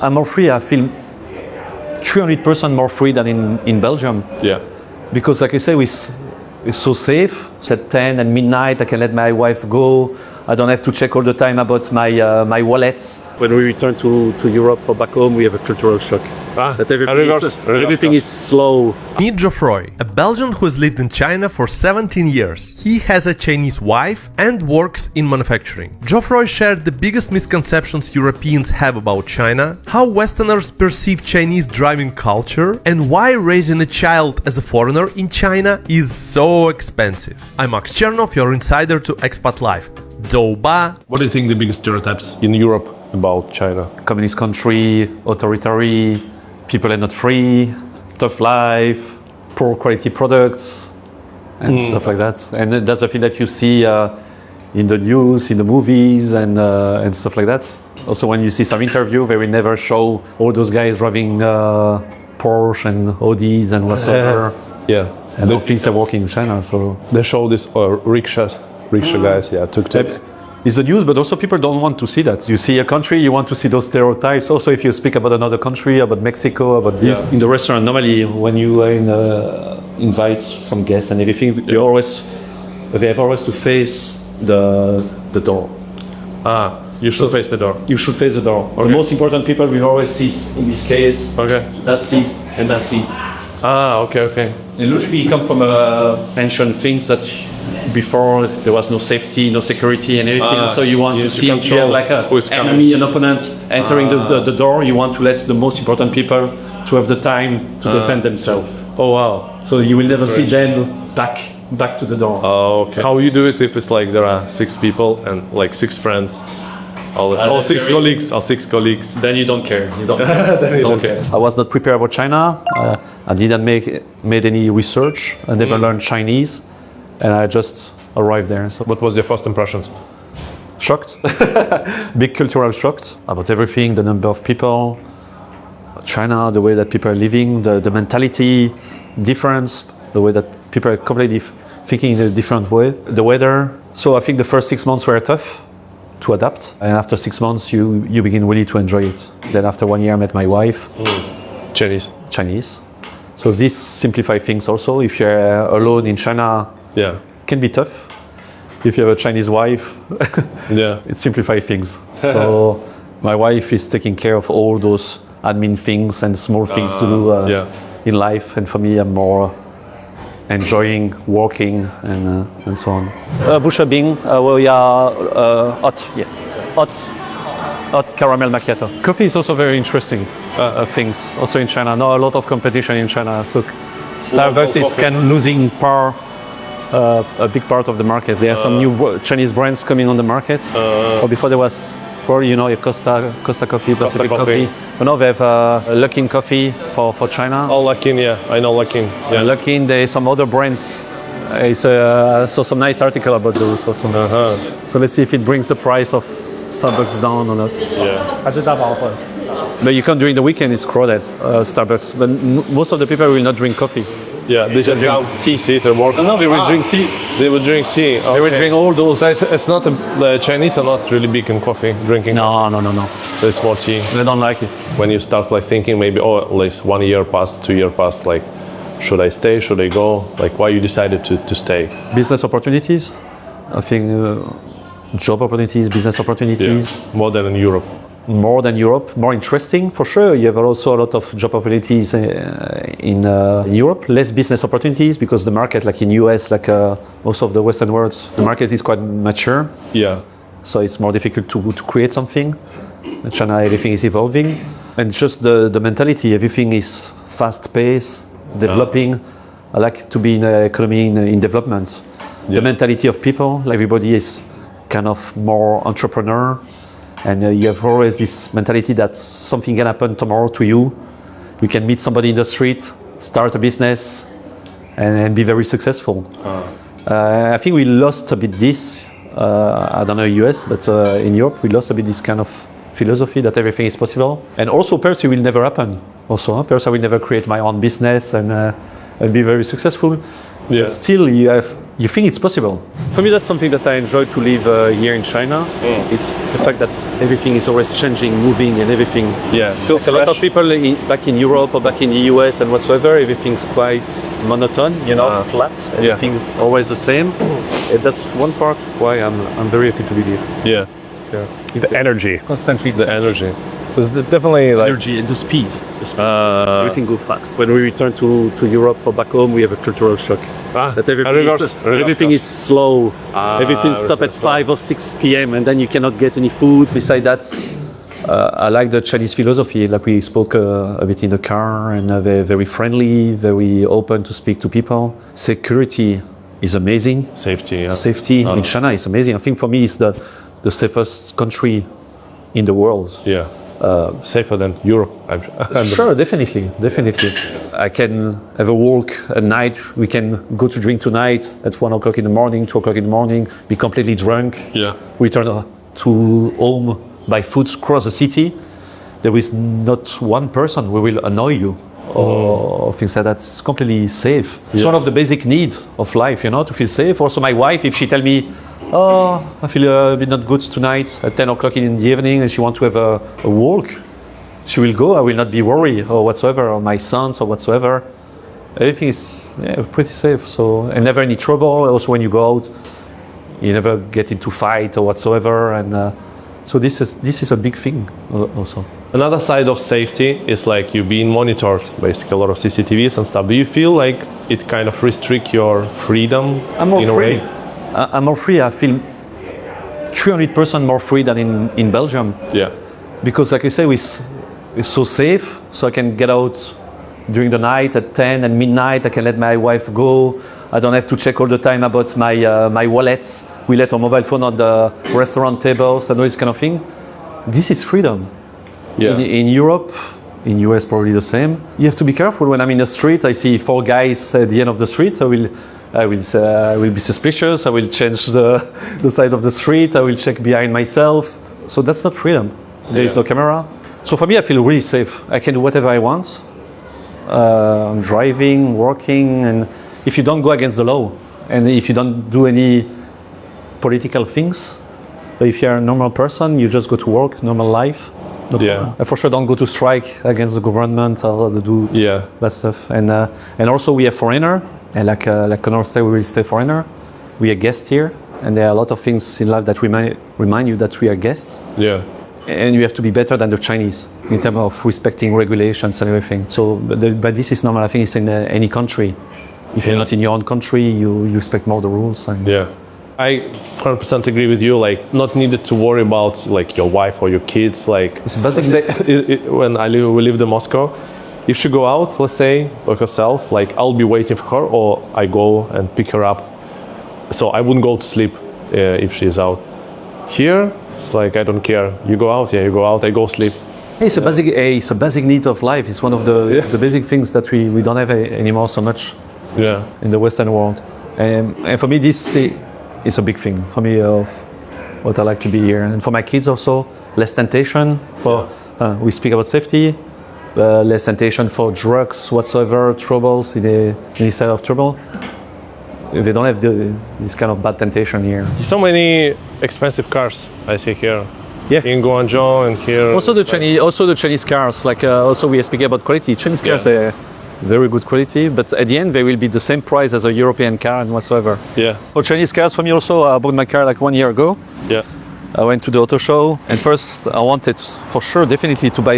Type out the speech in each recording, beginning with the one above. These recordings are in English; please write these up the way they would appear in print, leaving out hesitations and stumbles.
I'm more free. I feel 300% more free than in Belgium. Yeah. Because like I say, it's so safe. At 10 and midnight, I can let my wife go. I don't have to check all the time about my wallets. When we return to Europe or back home, we have a cultural shock. That everything is slow. Meet Geoffroy, a Belgian who has lived in China for 17 years. He has a Chinese wife and works in manufacturing. Geoffroy shared the biggest misconceptions Europeans have about China, how Westerners perceive Chinese driving culture, and why raising a child as a foreigner in China is so expensive. I'm Max Chernov, your insider to Expat Life. Doba. What do you think the biggest stereotypes in Europe about China? Communist country, authoritarian, people are not free, tough life, poor quality products, and stuff like that. And that's the thing that you see in the news, in the movies, and stuff like that. Also, when you see some interview, they will never show all those guys driving Porsche and Audis and whatsoever. Yeah. And all things are working in China. So They show this rickshaw guys, tuk-tuk. it's the news, but also people don't want to see that. You see a country, you want to see those stereotypes. Also, if you speak about another country, about Mexico, about this. In the restaurant, normally when you invite some guests and everything, they have always to face the door. You should face the door. You should face the door. Okay. The most important people will always sit in this case. Okay. That seat and that seat. Okay. And usually come from ancient things that before there was no safety, no security and everything. So you want to see if you have like an enemy, an opponent entering the door. You want to let the most important people to have the time to defend themselves. Oh wow. So you will never see them back to the door. Oh, okay. How you do it if it's like there are 6 people and like 6 friends? All 6 colleagues. Then you don't care. You don't care. I was not prepared about China. I didn't made any research. I never learned Chinese, and I just arrived there. So What was your first impressions? shocked, big cultural shock about everything. The number of people, China, the way that people are living, the mentality difference, the way that people are completely thinking in a different way. The weather. So I think the first 6 months were tough to adapt, and after 6 months you begin really to enjoy it. Then after 1 year I met my wife, Chinese. So this simplifies things also. If you're alone in China, it can be tough. If you have a Chinese wife, it simplifies things. So my wife is taking care of all those admin things and small things to do in life, and for me I'm more enjoying working and so on. Busha Bing, we are hot caramel macchiato. Coffee is also very interesting things. Also in China, not a lot of competition in China. So Starbucks is losing a big part of the market. There are some new Chinese brands coming on the market. Or before there was, Costa Coffee, Pacific Coffee. But now they have Luckin Coffee for China. Oh, Luckin, I know Luckin. Yeah, Luckin, there are some other brands. I saw some nice article about those also. So let's see if it brings the price of Starbucks down or not. But you can during the weekend, it's crowded, Starbucks. But most of the people will not drink coffee. Yeah, they just drink tea. No, they will drink tea. They will drink tea. Okay. They will drink all those. So it's not the Chinese are not really big in coffee drinking. No. So it's more tea. They don't like it. When you start like thinking maybe at least 1 year passed, 2 years passed, like should I stay? Should I go? Like why you decided to stay? Business opportunities. I think job opportunities, business opportunities. Yeah. More than in Europe. More than Europe, more interesting for sure. You have also a lot of job opportunities in Europe, less business opportunities because the market, like in US, like most of the Western world, the market is quite mature. Yeah. So it's more difficult to create something. In China, everything is evolving, and just the mentality, everything is fast-paced, developing. I like to be in an economy in development. The mentality of people, like everybody is kind of more entrepreneur. And you have always this mentality that something can happen tomorrow to you. You can meet somebody in the street, start a business, and be very successful. I think we lost a bit this, I don't know US, but in Europe we lost a bit this kind of philosophy that everything is possible. And also perhaps it will never happen. Also, perhaps I will never create my own business and be very successful. Yeah. But still, you think it's possible. For me, that's something that I enjoy to live here in China. It's the fact that everything is always changing, moving, and everything. Yeah. Because a lot of people back in Europe or back in the US and whatsoever, everything's quite monotone, flat. Everything always the same. And that's one part why I'm very happy to be here. Yeah. The energy. Constantly The energy. It's definitely like energy and the speed. Everything goes fast. When we return to Europe or back home, we have a cultural shock. That everything is slow. Everything stops at 5 or 6 p.m. and then you cannot get any food. Besides that, I like the Chinese philosophy. Like we spoke a bit in the car, and they're very friendly, very open to speak to people. Security is amazing. safety. Yeah. Safety in China is amazing. I think for me it's the safest country in the world. Yeah. Safer than Europe. Sure, definitely. I can have a walk at night. We can go to drink tonight at 1 o'clock in the morning, 2 o'clock in the morning, be completely drunk. Yeah. Return to home by foot across the city. There is not one person who will annoy you or things like that. It's completely safe. It's one of the basic needs of life, to feel safe. Also, my wife, if she tell me, oh, I feel a bit not good tonight at 10 o'clock in the evening and she wants to have a walk, she will go. I will not be worried or whatsoever, or my sons or whatsoever. Everything is pretty safe. So, and never any trouble. Also, when you go out, you never get into fight or whatsoever. And so this is a big thing also. Another side of safety is like you being monitored, basically a lot of CCTVs and stuff. Do you feel like it kind of restrict your freedom in a way? I'm more free. I feel 300% more free than in Belgium. Yeah. Because like I say, it's so safe. So I can get out during the night at 10 and midnight. I can let my wife go. I don't have to check all the time about my wallets. We let our mobile phone on the restaurant tables and all this kind of thing. This is freedom. Yeah. In Europe, in US probably the same. You have to be careful. When I'm in the street, I see 4 guys at the end of the street. I will be suspicious. I will change the side of the street. I will check behind myself. So that's not freedom. There is no camera. So for me, I feel really safe. I can do whatever I want. I'm driving, working, and if you don't go against the law, and if you don't do any political things, if you're a normal person, you just go to work, normal life. I for sure don't go to strike against the government or do that stuff. And also we are foreigner. And like Connor said, we will stay foreigner. We are guests here, and there are a lot of things in life that remind you that we are guests. Yeah. And you have to be better than the Chinese in terms of respecting regulations and everything. So, but this is normal. I think it's in any country. If you're not in your own country, you respect more the rules. And I 100% agree with you. Like, not needed to worry about like your wife or your kids. Like, when we lived in Moscow. If she go out, let's say, by herself, like I'll be waiting for her, or I go and pick her up. So I wouldn't go to sleep if she's out. Here, it's like I don't care. You go out, you go out. I go sleep. It's a basic need of life. It's one of the basic things that we don't have anymore so much. In the Western world, and for me, this is a big thing. For me, what I like to be here, and for my kids also, less temptation. We speak about safety. Less temptation for drugs whatsoever, troubles in any side of trouble. They don't have this kind of bad temptation here. So many expensive cars I see here. In Guangzhou and here. Also the Chinese cars. Like also we are speaking about quality. Chinese cars are very good quality, but at the end they will be the same price as a European car and whatsoever. For Chinese cars, for me also, I bought my car like 1 year ago. I went to the auto show, and first I wanted for sure, definitely to buy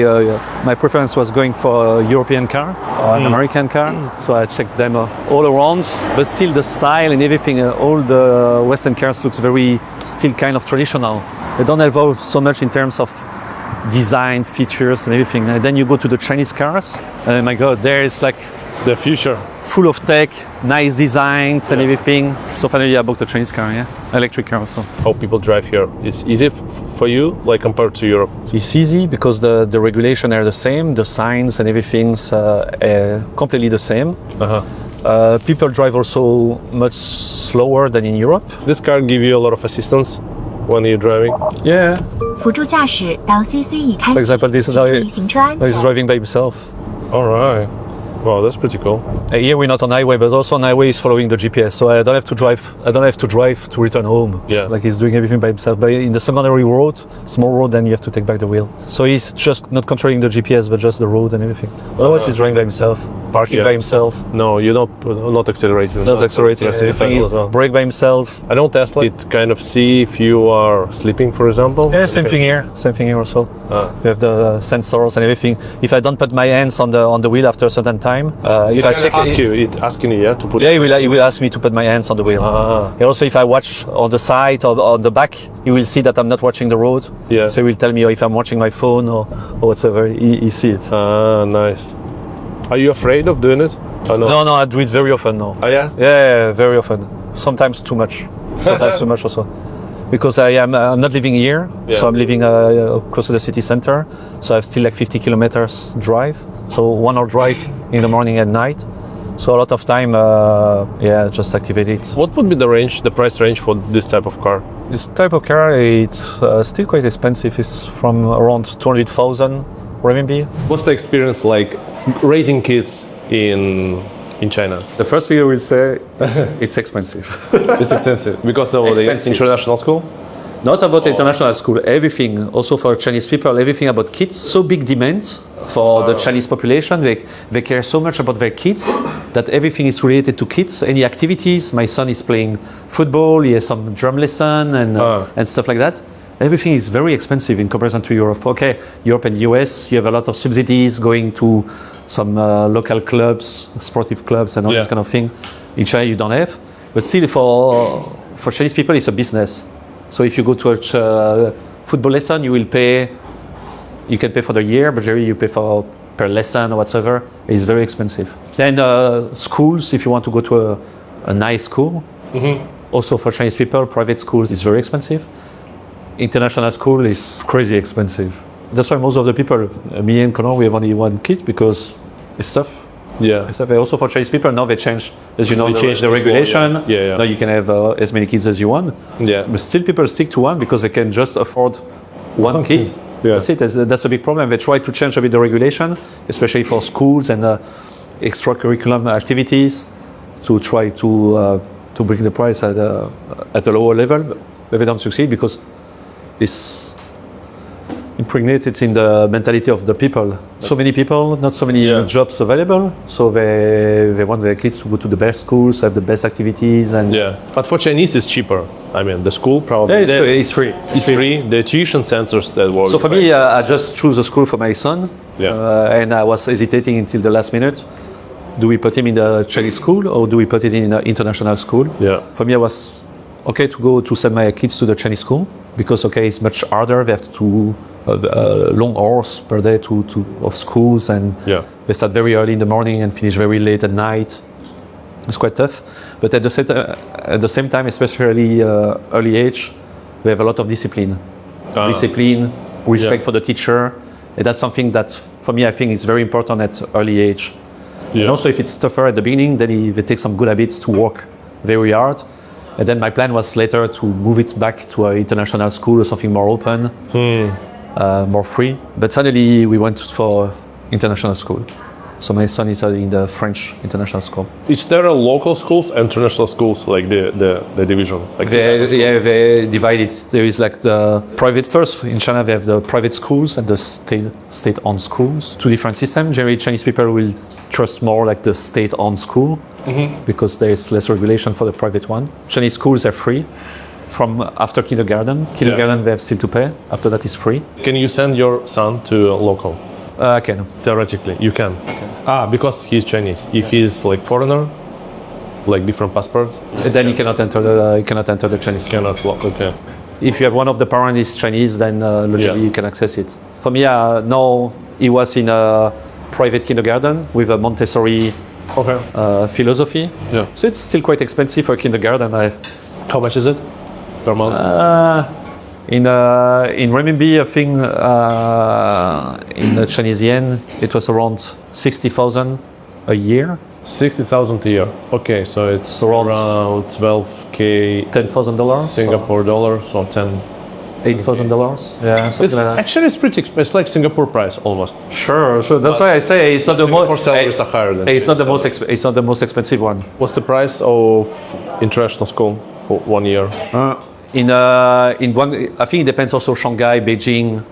my preference was going for a European car or an American car. So I checked them all around, but still the style and everything, all the Western cars looks very still kind of traditional. They don't evolve so much in terms of design, features and everything. And then you go to the Chinese cars, and my God, there is like the future. Full of tech, nice designs and everything. So finally I bought a Chinese car, electric car also. How people drive here is easy for you, like compared to Europe? It's easy because the regulations are the same, the signs and everything's completely the same. People drive also much slower than in Europe. This car give you a lot of assistance when you're driving? For example, this is how he's driving by himself. All right. Wow, that's pretty cool. Here we're not on highway, but also on highway is following the GPS, so I don't have to drive to return home. Yeah. Like he's doing everything by himself. But in the secondary road, small road, then you have to take back the wheel. So he's just not controlling the GPS, but just the road and everything. Otherwise, he's driving by himself, parking by himself. No, you're not accelerating. Not accelerating. Everything. Brake by himself. I don't Tesla. It kind of see if you are sleeping, for example. Yeah, same thing here. Same thing here also. We have the sensors and everything. If I don't put my hands on the wheel after a certain time, if I check it asking you to put. Yeah, he will ask me to put my hands on the wheel. And also, if I watch on the side or on the back, you will see that I'm not watching the road. Yeah. So he will tell me if I'm watching my phone or whatsoever. He see it. Nice. Are you afraid of doing it? Oh, no. No, I do it very often now. Oh yeah? Yeah, very often. Sometimes too much. Sometimes too much also. Because I'm not living here, so I'm living close to the city center. So I have still like 50 kilometers drive. So 1 hour drive in the morning and night. So a lot of time, just activate it. What would be the price range for this type of car? This type of car, it's still quite expensive. It's from around 200,000 RMB. What's the experience like raising kids in China? The first thing I will say, it's expensive. It's expensive because of the international school? Not about the international school, everything, also for Chinese people, everything about kids. So big demand for the Chinese population. They care so much about their kids that everything is related to kids. Any activities, my son is playing football, he has some drum lesson and stuff like that. Everything is very expensive in comparison to Europe. Okay, Europe and US, you have a lot of subsidies going to some local clubs, sportive clubs and all this kind of thing. In China you don't have. But still for Chinese people it's a business. So if you go to a football lesson, you can pay for the year, but generally you pay for per lesson or whatsoever. It's very expensive. Then schools, if you want to go to a nice school, also for Chinese people, private schools is very expensive. International school is crazy expensive. That's why most of the people, me and Connor, we have only one kid because it's tough. Yeah. It's tough. Also for Chinese people, now they change, as you know, they change the regulation. Yeah. Now you can have as many kids as you want. Yeah. But still people stick to one because they can just afford one kid. Yeah. That's it. That's a big problem. They try to change a bit the regulation, especially for schools and extracurricular activities, to try to bring the price at a lower level. But they don't succeed because it's impregnated in the mentality of the people. So many people, not so many jobs available. So they want their kids to go to the best schools, have the best activities, and But for Chinese, it's cheaper. I mean, the school probably it's free. It's free. The tuition centers that work. So for me, I just choose a school for my son, and I was hesitating until the last minute. Do we put him in the Chinese school or do we put it in the international school? Yeah. For me, I was okay to go to send my kids to the Chinese school because it's much harder. They have to long hours per day of schools, and they start very early in the morning and finish very late at night. It's quite tough. But at the same time, especially early age, we have a lot of discipline. Discipline, respect for the teacher. And that's something that, for me, I think is very important at early age. And also, if it's tougher at the beginning, then they take some good habits to work very hard. And then my plan was later to move it back to an international school or something more open, more free. But finally, we went for international school. So my son is in the French international school. Is there a local schools and international schools, like the division? Like they divide it. There is like the private first. In China, they have the private schools and the state-owned schools. Two different systems. Generally, Chinese people will trust more like the state-owned school because there is less regulation for the private one. Chinese schools are free from after kindergarten. Kindergarten, they have still to pay. After that, it's free. Can you send your son to a local? I can. Theoretically, you can. Because he's Chinese. If he's like foreigner, like different passport, then he cannot enter the Chinese. Cannot. Okay. If you have one of the parents is Chinese, then logically you can access it. For me, now he was in a private kindergarten with a Montessori philosophy. Yeah. So it's still quite expensive for kindergarten. How much is it per month? In renminbi, I think in the Chinese yen, it was around 60,000 a year. 60,000 a year. Okay, so it's around 12K. $10,000. Singapore dollars, so 10. $8,000. Yeah, something It's, like that. actually, it's pretty expensive. It's like Singapore price almost. Sure. That's why I say it's not the Singapore most. salaries are higher than It's not the here, most. It's not the most expensive one. What's the price of international school for 1 year? In Guangzhou, I think it depends also Shanghai, Beijing,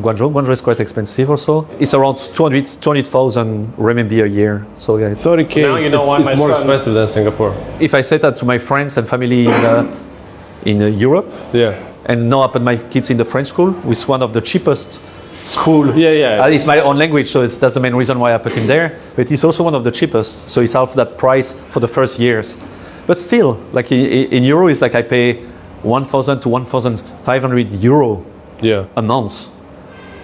Guangzhou. Guangzhou is quite expensive also. It's around 200,000 renminbi a year. So yeah, 30K. Now you know why it's my more son- expensive than Singapore. if I say that to my friends and family in Europe, Yeah. and now I put my kids in the French school, with one of the cheapest school. Yeah. It's my own language, so that's the main reason why I put him there. But it's also one of the cheapest, so it's half that price for the first years. But still, like in euro, it's like I pay 1,000 to 1,500 euro Yeah. a month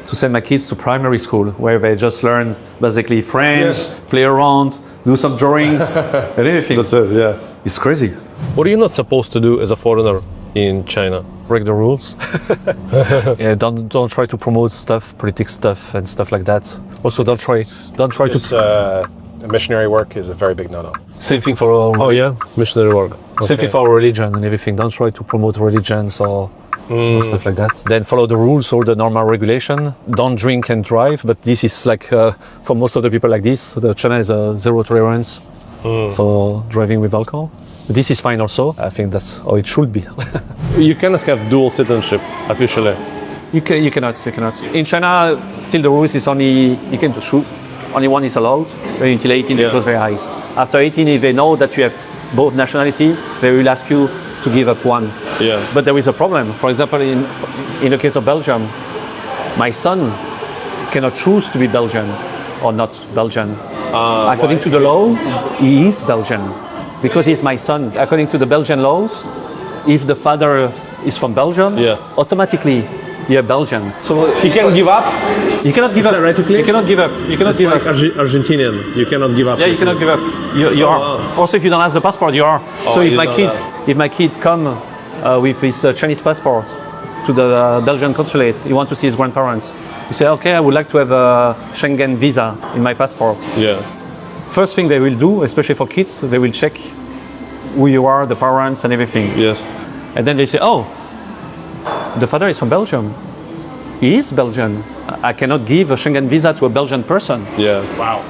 to send my kids to primary school, where they just learn basically French, play around, do some drawings, and everything. That's it, yeah. It's crazy. What are you not supposed to do as a foreigner in China? Break the rules. Yeah, don't try to promote stuff, politics stuff, and stuff like that. Also, don't try This, to. missionary work is a very big no-no. Same thing for our, Oh yeah, missionary work. same thing for our religion and everything. Don't try to promote religions or stuff like that. Then follow the rules or the normal regulation. Don't drink and drive. But this is like for most of the people like this. The China is a zero tolerance for driving with alcohol. This is fine also. I think that's how it should be. You cannot have dual citizenship officially. You cannot. In China, still the rules is only you can shoot. Only one is allowed until 18. It goes very high. After 18, if they know that you have both nationality, they will ask you to give up one. Yeah. But there is a problem. For example, in the case of Belgium, my son cannot choose to be Belgian or not Belgian. According to the law, he is Belgian because he's my son. According to the Belgian laws, if the father is from Belgium, Yeah. automatically you're Belgian. So He can give up. you cannot give up. You cannot give up. You cannot give up. Argentinian. You cannot give up. Yeah, you cannot give up. You are. Also, if you don't have the passport, you are. So if you my don't kid, have. if my kid come with his Chinese passport to the Belgian consulate, he want to see his grandparents. You say, okay, I would like to have a Schengen visa in my passport. Yeah. First thing they will do, especially for kids, they will check who you are, the parents, and everything. Yes. And then they say, oh, the father is from Belgium. He is Belgian. I cannot give a Schengen visa to a Belgian person. Yeah. Wow.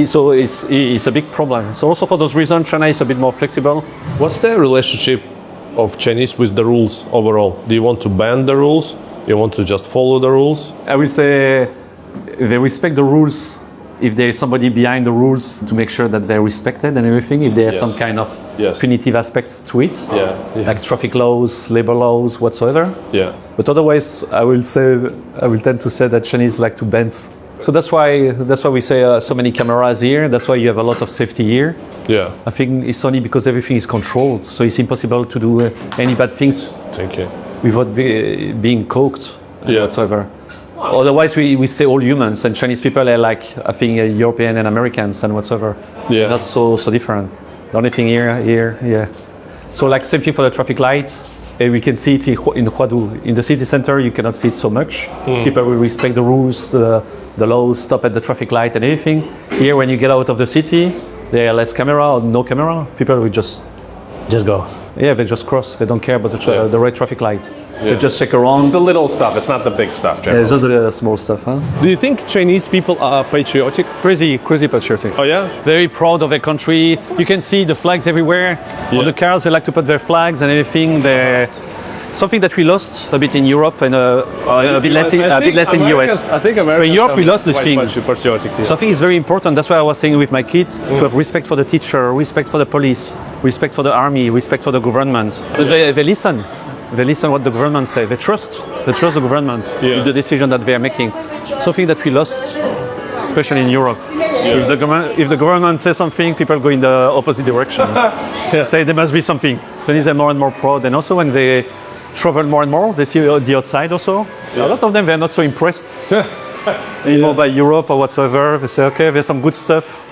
So it's a big problem. So also for those reasons, China is a bit more flexible. What's the relationship of Chinese with the rules overall? Do you want to ban the rules? You want to just follow the rules? I will say they respect the rules if there is somebody behind the rules to make sure that they're respected and everything, if there's Yes. some kind of Yes. punitive aspects to it, Yeah. like traffic laws, labor laws, whatsoever. Yeah. But otherwise, I will tend to say that Chinese like to bend. So that's why we say so many cameras here. That's why you have a lot of safety here. Yeah. I think it's only because everything is controlled, so it's impossible to do any bad things Thank you. without being coked Yeah. whatsoever. Otherwise, we say all humans, and Chinese people are like, I think, European and Americans and whatsoever. Yeah. Not so different. The only thing here, yeah. So like same thing for the traffic lights. We can see it in Huadu. In the city center, you cannot see it so much. People will respect the rules, the laws, stop at the traffic light and everything. Here, when you get out of the city, there are less camera or no camera. People will just go. Yeah, they just cross. They don't care about the red traffic light. They just check around. It's the little stuff. It's not the big stuff, Yeah, generally. it's just the small stuff, huh? Do you think Chinese people are patriotic? Crazy patriotic. Oh yeah? Very proud of their country. You can see the flags everywhere. On the cars, they like to put their flags and everything. Something that we lost a bit in Europe and a bit less in the US. I think Americans In Europe, we lost this quite thing. patriotic. So I think it's very important. That's why I was saying with my kids to have respect for the teacher, respect for the police, respect for the army, respect for the government. They listen. They listen what the government say. They trust the government with the decision that they are making. Something that we lost, especially in Europe. If the government says something, people go in the opposite direction. Say there must be something. Chinese are more and more proud, and also when they travel more and more, they see the outside also. A lot of them, they're not so impressed anymore by Europe or whatsoever. They say, okay, there's some good stuff.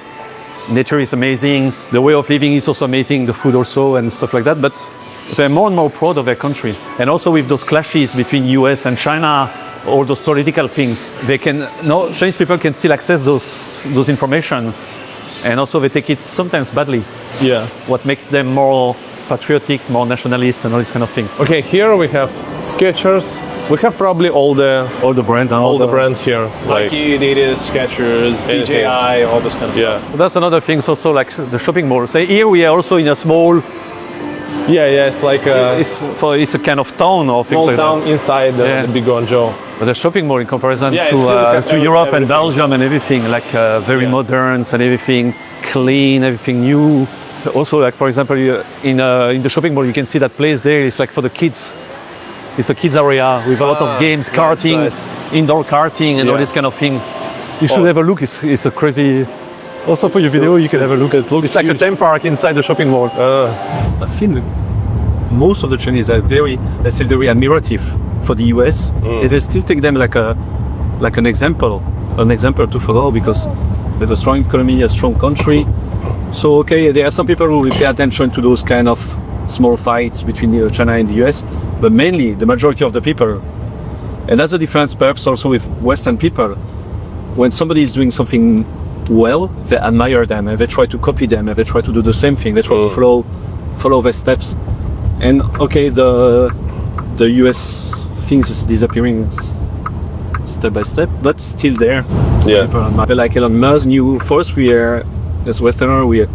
Nature is amazing. The way of living is also amazing. The food also and stuff like that. But they're more and more proud of their country. And also with those clashes between US and China, all those political things, Chinese people can still access those information. And also they take it sometimes badly. Yeah. What makes them more patriotic, more nationalist and all this kind of thing. Okay, here we have Skechers. We have probably all the brand, brand here. Like, Nike, Adidas, Skechers, Anything. DJI, all this kind of yeah. stuff. That's another thing. Also, like the shopping mall. So here we are also in a small. Yeah, it's like a It's a kind of town or things small like town that. inside Yeah. the big Guangzhou. But the shopping mall in comparison Yeah, it's still got to Europe and everything. Belgium and everything, like very modern and everything clean, everything new. Also, like for example, in the shopping mall, you can see that place there. It's like for the kids. It's a kids area with a lot of games, karting, nice. Indoor karting, and all Yeah. this kind of thing. You should have a look. It's a crazy. Also for your video, you can have a look. It's like a theme park inside the shopping mall. I feel most of the Chinese are very, let's say, very admirative for the US. They still take them like an example to follow because they have a strong economy, a strong country. So okay, there are some people who will pay attention to those kind of small fights between China and the US, but mainly the majority of the people, and that's the difference perhaps also with Western people. When somebody is doing something well, they admire them and they try to copy them and they try to do the same thing. They try to follow their steps. And okay, the US things is disappearing step by step, but still there. Yeah. But like Elon Musk knew first, we are as Westerner, we are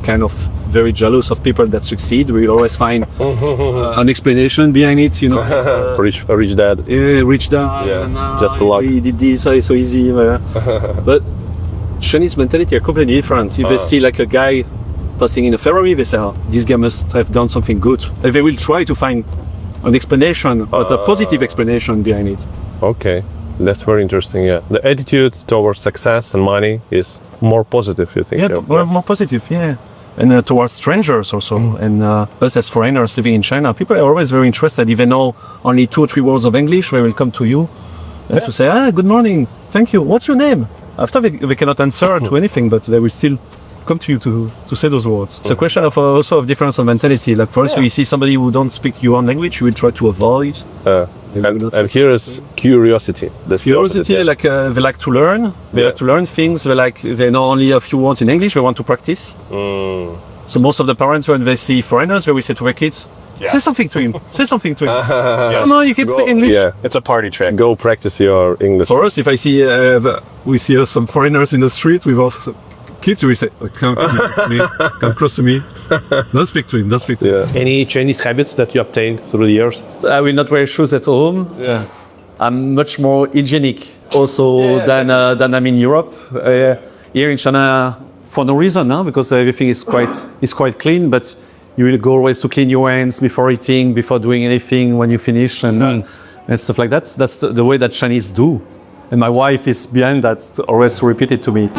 kind of very jealous of people that succeed. We always find an explanation behind it, you know. Rich dad. Rich dad. Yeah, just the luck. He did this, so easy. But Chinese mentality are completely different. If they see like a guy passing in a Ferrari, they say, oh, this guy must have done something good. And they will try to find an explanation, but a positive explanation behind it. Okay, that's very interesting. Yeah, the attitude towards success and money is more positive. You think? Yeah, more positive. Yeah. And towards strangers also, and us as foreigners living in China, people are always very interested. If they know only 2 or 3 words of English, they will come to you to say, good morning, thank you, what's your name? After they cannot answer to anything, but they will still come to you to say those words. It's a question of also of difference of mentality. Like for us, we see somebody who don't speak your own language, you will try to avoid. And here is curiosity. The Curiosity, like they like to learn. They like to learn things. They know only a few words in English. They want to practice. So most of the parents, when they see foreigners, they will say to their kids, say something to him. Say something to him. Yes. No, you can speak English. Yeah, It's a party trick. go practice your English. For us, if I see we see some foreigners in the street with also kids, we say, come close to me. Don't speak to him. Don't speak to him. Yeah. Any Chinese habits that you obtained through the years? I will not wear shoes at home. Yeah. I'm much more hygienic also than I'm in Europe. Here in China, for no reason, because everything is quite clean. But you will go always to clean your hands before eating, before doing anything when you finish, and stuff like that. That's the way that Chinese do. And my wife is behind that, always repeat it to me.